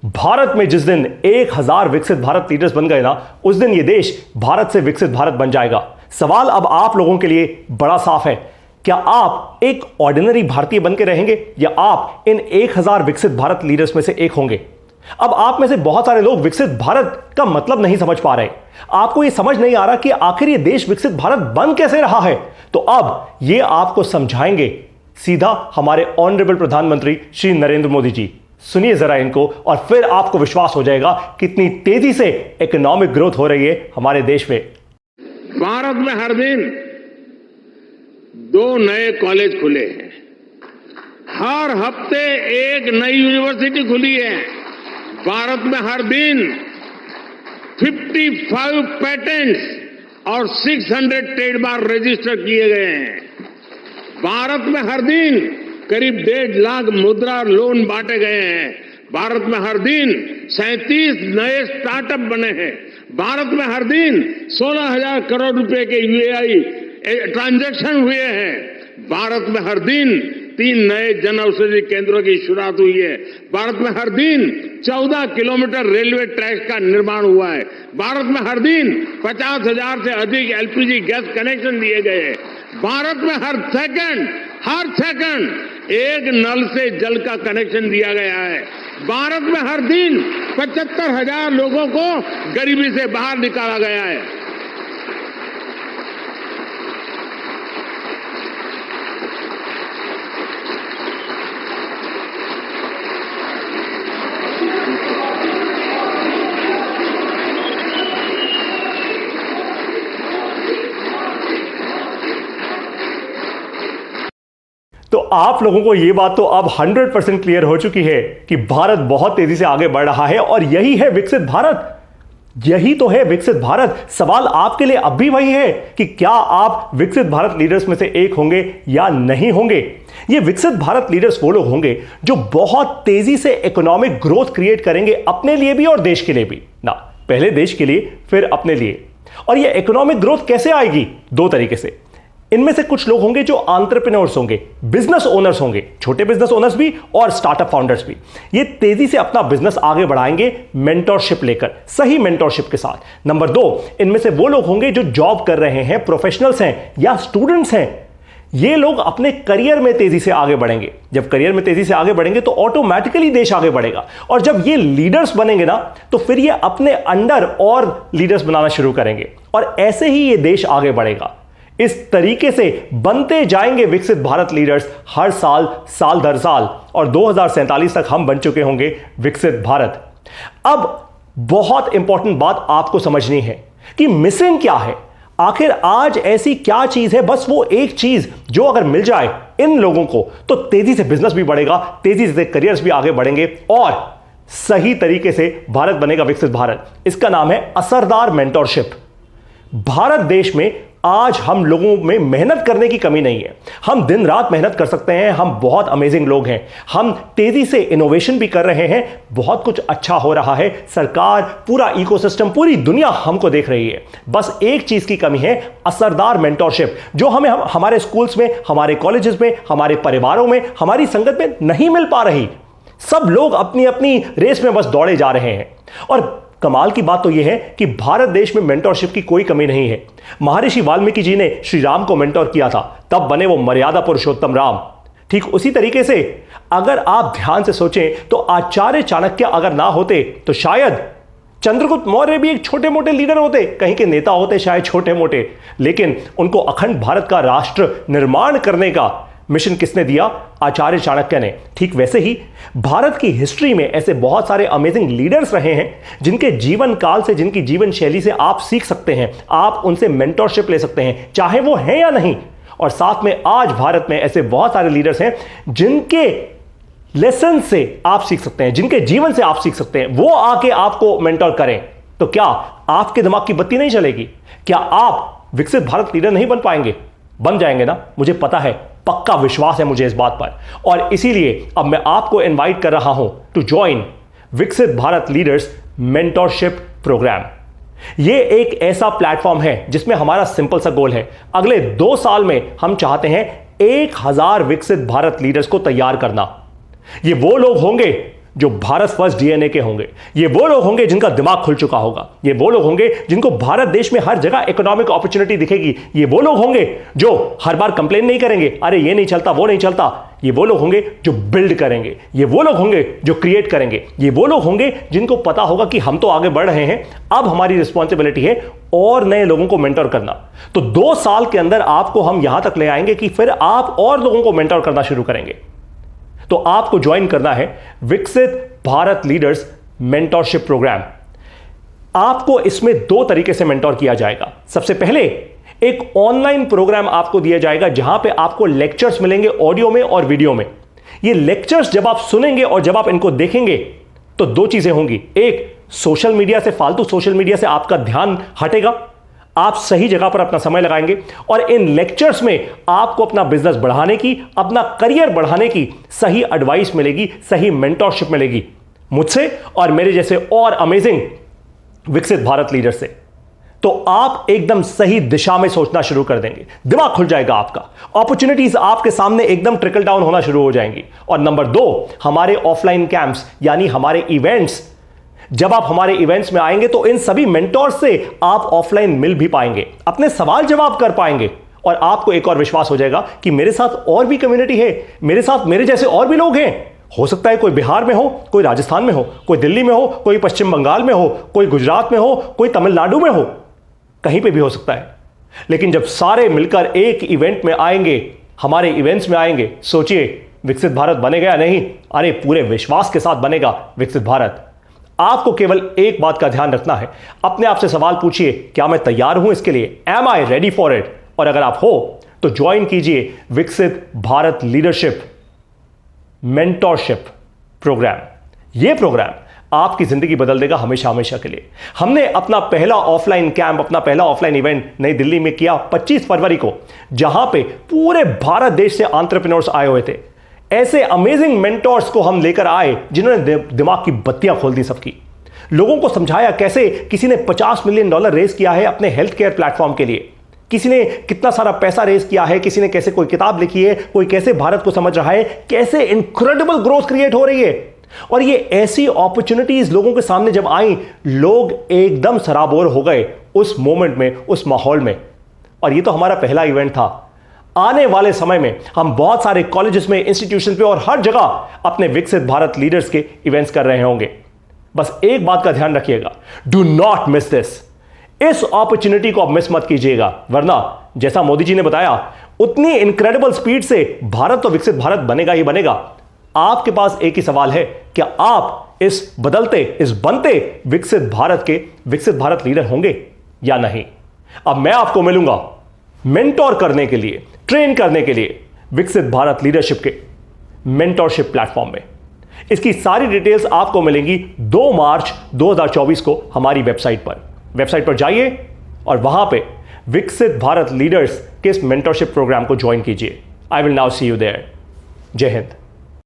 भारत में जिस दिन 1000 विकसित भारत लीडर्स बन गए ना, उस दिन यह देश भारत से विकसित भारत बन जाएगा। सवाल अब आप लोगों के लिए बड़ा साफ है, क्या आप एक ऑर्डिनरी भारतीय बन के रहेंगे या आप इन 1000 विकसित भारत लीडर्स में से एक होंगे? अब आप में से बहुत सारे लोग विकसित भारत का मतलब नहीं समझ पा रहे। आपको यह समझ नहीं आ रहा कि आखिर यह देश विकसित भारत बन कैसे रहा है। तो अब यह आपको समझाएंगे सीधा हमारे ऑनरेबल प्रधानमंत्री श्री नरेंद्र मोदी जी। सुनिए जरा इनको और फिर आपको विश्वास हो जाएगा कितनी तेजी से इकोनॉमिक ग्रोथ हो रही है हमारे देश में। भारत में हर दिन 2 नए कॉलेज खुले हैं, हर हफ्ते एक नई यूनिवर्सिटी खुली है। भारत में हर दिन 55 पेटेंट्स और 600 ट्रेडमार्क रजिस्टर किए गए हैं। भारत में हर दिन करीब 1.5 लाख मुद्रा लोन बांटे गए हैं। भारत में हर दिन 37 नए स्टार्टअप बने हैं। भारत में हर दिन 16,000 करोड़ रुपए के यूएई ट्रांजैक्शन हुए हैं। भारत में हर दिन 3 नए जन औषधि केंद्रों की शुरुआत हुई है। भारत में हर दिन 14 किलोमीटर रेलवे ट्रैक का निर्माण हुआ है। भारत में हर दिन 50,000 से अधिक एलपीजी गैस कनेक्शन दिए गए हैं। भारत में हर सेकंड एक नल से जल का कनेक्शन दिया गया है। भारत में हर दिन 75,000 लोगों को गरीबी से बाहर निकाला गया है। तो आप लोगों को यह बात तो अब 100% क्लियर हो चुकी है कि भारत बहुत तेजी से आगे बढ़ रहा है और यही है विकसित भारत। यही तो है विकसित भारत। सवाल आपके लिए अब भी वही है कि क्या आप विकसित भारत लीडर्स में से एक होंगे या नहीं होंगे। ये विकसित भारत लीडर्स वो लोग होंगे जो बहुत तेजी से इकोनॉमिक ग्रोथ क्रिएट करेंगे, अपने लिए भी और देश के लिए भी ना। पहले देश के लिए फिर अपने लिए। और ये इकोनॉमिक ग्रोथ कैसे आएगी? 2 तरीके से। इनमें से कुछ लोग होंगे जो एंटरप्रेन्योर्स होंगे, बिजनेस ओनर्स होंगे, छोटे बिजनेस ओनर्स भी और स्टार्टअप फाउंडर्स भी। ये तेजी से अपना बिजनेस आगे बढ़ाएंगे मेंटरशिप लेकर, सही मेंटरशिप के साथ। नंबर 2, इनमें से वो लोग होंगे जो जॉब कर रहे हैं, प्रोफेशनल्स हैं या स्टूडेंट्स हैं। ये लोग अपने करियर में तेजी से आगे बढ़ेंगे। जब करियर में तेजी से आगे बढ़ेंगे तो ऑटोमेटिकली देश आगे बढ़ेगा। और जब ये लीडर्स बनेंगे ना, तो फिर ये अपने अंडर और लीडर्स बनाना शुरू करेंगे और ऐसे ही ये देश आगे बढ़ेगा। इस तरीके से बनते जाएंगे विकसित भारत लीडर्स हर साल, साल दर साल, और 2047 तक हम बन चुके होंगे विकसित भारत। अब बहुत इंपॉर्टेंट बात आपको समझनी है कि मिसिंग क्या है। आखिर आज ऐसी क्या चीज है, बस वो एक चीज जो अगर मिल जाए इन लोगों को तो तेजी से बिजनेस भी बढ़ेगा, तेजी से करियर्स भी आगे बढ़ेंगे और सही तरीके से भारत बनेगा विकसित भारत। इसका नाम है असरदार मेंटरशिप। भारत देश में आज हम लोगों में मेहनत करने की कमी नहीं है। हम दिन रात मेहनत कर सकते हैं। हम बहुत अमेजिंग लोग हैं। हम तेजी से इनोवेशन भी कर रहे हैं। बहुत कुछ अच्छा हो रहा है। सरकार, पूरा इकोसिस्टम, पूरी दुनिया हमको देख रही है। बस एक चीज की कमी है, असरदार मेंटरशिप, जो हमें हमारे स्कूल्स में, हमारे कॉलेजेस में, हमारे परिवारों में, हमारी संगत में नहीं मिल पा रही। सब लोग अपनी अपनी रेस में बस दौड़े जा रहे हैं। और कमाल की बात तो यह है कि भारत देश में मेंटरशिप की कोई कमी नहीं है। महर्षि वाल्मीकि जी ने श्री राम को मेंटर किया था, तब बने वो मर्यादा पुरुषोत्तम राम। ठीक उसी तरीके से अगर आप ध्यान से सोचें तो आचार्य चाणक्य अगर ना होते तो शायद चंद्रगुप्त मौर्य भी एक छोटे मोटे लीडर होते, कहीं के नेता होते शायद छोटे मोटे, लेकिन उनको अखंड भारत का राष्ट्र निर्माण करने का मिशन किसने दिया? आचार्य चाणक्य ने। ठीक वैसे ही भारत की हिस्ट्री में ऐसे बहुत सारे अमेजिंग लीडर्स रहे हैं जिनके जीवन काल से, जिनकी जीवन शैली से आप सीख सकते हैं। आप उनसे मेंटरशिप ले सकते हैं, चाहे वो हैं या नहीं। और साथ में आज भारत में ऐसे बहुत सारे लीडर्स हैं जिनके लेसन से आप सीख सकते हैं, जिनके जीवन से आप सीख सकते हैं। वो आके आपको मेंटर करें तो क्या आपके दिमाग की बत्ती नहीं चलेगी? क्या आप विकसित भारत लीडर नहीं बन पाएंगे? बन जाएंगे ना, मुझे पता है, पक्का विश्वास है मुझे इस बात पर। और इसीलिए अब मैं आपको इनवाइट कर रहा हूं टू ज्वाइन विकसित भारत लीडर्स मेंटरशिप प्रोग्राम। यह एक ऐसा प्लेटफॉर्म है जिसमें हमारा सिंपल सा गोल है, अगले 2 साल में हम चाहते हैं 1000 विकसित भारत लीडर्स को तैयार करना। ये वो लोग होंगे जो भारत फर्स्ट डीएनए के होंगे, ये वो लोग होंगे जिनका दिमाग खुल चुका होगा, ये वो लोग होंगे जिनको भारत देश में हर जगह इकोनॉमिक अपॉर्चुनिटी दिखेगी, ये वो लोग होंगे जो हर बार कंप्लेन नहीं करेंगे, अरे ये नहीं चलता वो नहीं चलता, ये वो लोग होंगे जो बिल्ड करेंगे, ये वो लोग होंगे जो क्रिएट करेंगे, ये वो लोग होंगे जिनको पता होगा कि हम तो आगे बढ़ रहे हैं, अब हमारी रिस्पॉन्सिबिलिटी है और नए लोगों को मेंटर करना। तो 2 साल के अंदर आपको हम यहां तक ले आएंगे कि फिर आप और लोगों को मेंटर करना शुरू करेंगे। तो आपको ज्वाइन करना है विकसित भारत लीडर्स मेंटरशिप प्रोग्राम। आपको इसमें 2 तरीके से मेंटर किया जाएगा। सबसे पहले एक ऑनलाइन प्रोग्राम आपको दिया जाएगा जहां पे आपको लेक्चर्स मिलेंगे ऑडियो में और वीडियो में। ये लेक्चर्स जब आप सुनेंगे और जब आप इनको देखेंगे तो 2 चीजें होंगी। एक, सोशल मीडिया से, फालतू सोशल मीडिया से आपका ध्यान हटेगा, आप सही जगह पर अपना समय लगाएंगे और इन लेक्चर्स में आपको अपना बिजनेस बढ़ाने की, अपना करियर बढ़ाने की सही एडवाइस मिलेगी, सही मेंटरशिप मिलेगी मुझसे और मेरे जैसे और अमेजिंग विकसित भारत लीडर से। तो आप एकदम सही दिशा में सोचना शुरू कर देंगे, दिमाग खुल जाएगा आपका, अपॉर्चुनिटीज आपके सामने एकदम ट्रिकल डाउन होना शुरू हो जाएंगी। और नंबर 2, हमारे ऑफलाइन कैंप्स यानी हमारे इवेंट्स, जब आप हमारे इवेंट्स में आएंगे तो इन सभी मेंटोर से आप ऑफलाइन मिल भी पाएंगे, अपने सवाल जवाब कर पाएंगे और आपको एक और विश्वास हो जाएगा कि मेरे साथ और भी कम्युनिटी है, मेरे साथ मेरे जैसे और भी लोग हैं। हो सकता है कोई बिहार में हो, कोई राजस्थान में हो, कोई दिल्ली में हो, कोई पश्चिम बंगाल में हो, कोई गुजरात में हो, कोई तमिलनाडु में हो, कहीं पे भी हो सकता है। लेकिन जब सारे मिलकर एक इवेंट में आएंगे, हमारे इवेंट्स में आएंगे, सोचिए विकसित भारत बनेगा या नहीं? अरे पूरे विश्वास के साथ बनेगा विकसित भारत। आपको केवल एक बात का ध्यान रखना है, अपने आप से सवाल पूछिए, क्या मैं तैयार हूं इसके लिए? Am I ready for it? और अगर आप हो तो ज्वाइन कीजिए Viksit Bharat leadership mentorship program. यह प्रोग्राम आपकी जिंदगी बदल देगा हमेशा हमेशा के लिए। हमने अपना पहला ऑफलाइन कैंप, अपना पहला ऑफलाइन इवेंट नई दिल्ली में किया 25 फरवरी को, जहां पे पूरे भारत देश से एंटरप्रेन्योर्स आए हुए थे। ऐसे अमेजिंग मेंटर्स को हम लेकर आए जिन्होंने दिमाग की बत्तियां खोल दी सबकी। लोगों को समझाया कैसे किसी ने $50 मिलियन रेज किया है अपने हेल्थ केयर प्लेटफॉर्म के लिए, किसी ने कितना सारा पैसा रेज किया है, किसी ने कैसे कोई किताब लिखी है, कोई कैसे भारत को समझ रहा है, कैसे इनक्रेडिबल ग्रोथ क्रिएट हो रही है। और ये ऐसी अपॉर्चुनिटीज लोगों के सामने जब आई, लोग एकदम सराबोर हो गए उस मोमेंट में, उस माहौल में। और ये तो हमारा पहला इवेंट था। आने वाले समय में हम बहुत सारे कॉलेजेस में, इंस्टीट्यूशन पे और हर जगह अपने विकसित भारत लीडर्स के इवेंट्स कर रहे होंगे। बस एक बात का ध्यान रखिएगा, डू नॉट मिस दिस। इस अपॉर्चुनिटी को आप मिस मत कीजिएगा, वरना जैसा मोदी जी ने बताया, उतनी इनक्रेडिबल स्पीड से भारत तो विकसित भारत बनेगा ही बनेगा। आपके पास एक ही सवाल है, क्या आप इस बदलते, इस बनते विकसित भारत के विकसित भारत लीडर होंगे या नहीं? अब मैं आपको मिलूंगा मेंटोर करने के लिए, ट्रेन करने के लिए विकसित भारत लीडरशिप के मेंटरशिप प्लेटफॉर्म में। इसकी सारी डिटेल्स आपको मिलेंगी 2 मार्च 2024 को हमारी वेबसाइट पर जाइए और वहां पे विकसित भारत लीडर्स के इस मेंटरशिप प्रोग्राम को ज्वाइन कीजिए। I will now see you there. Jai Hind.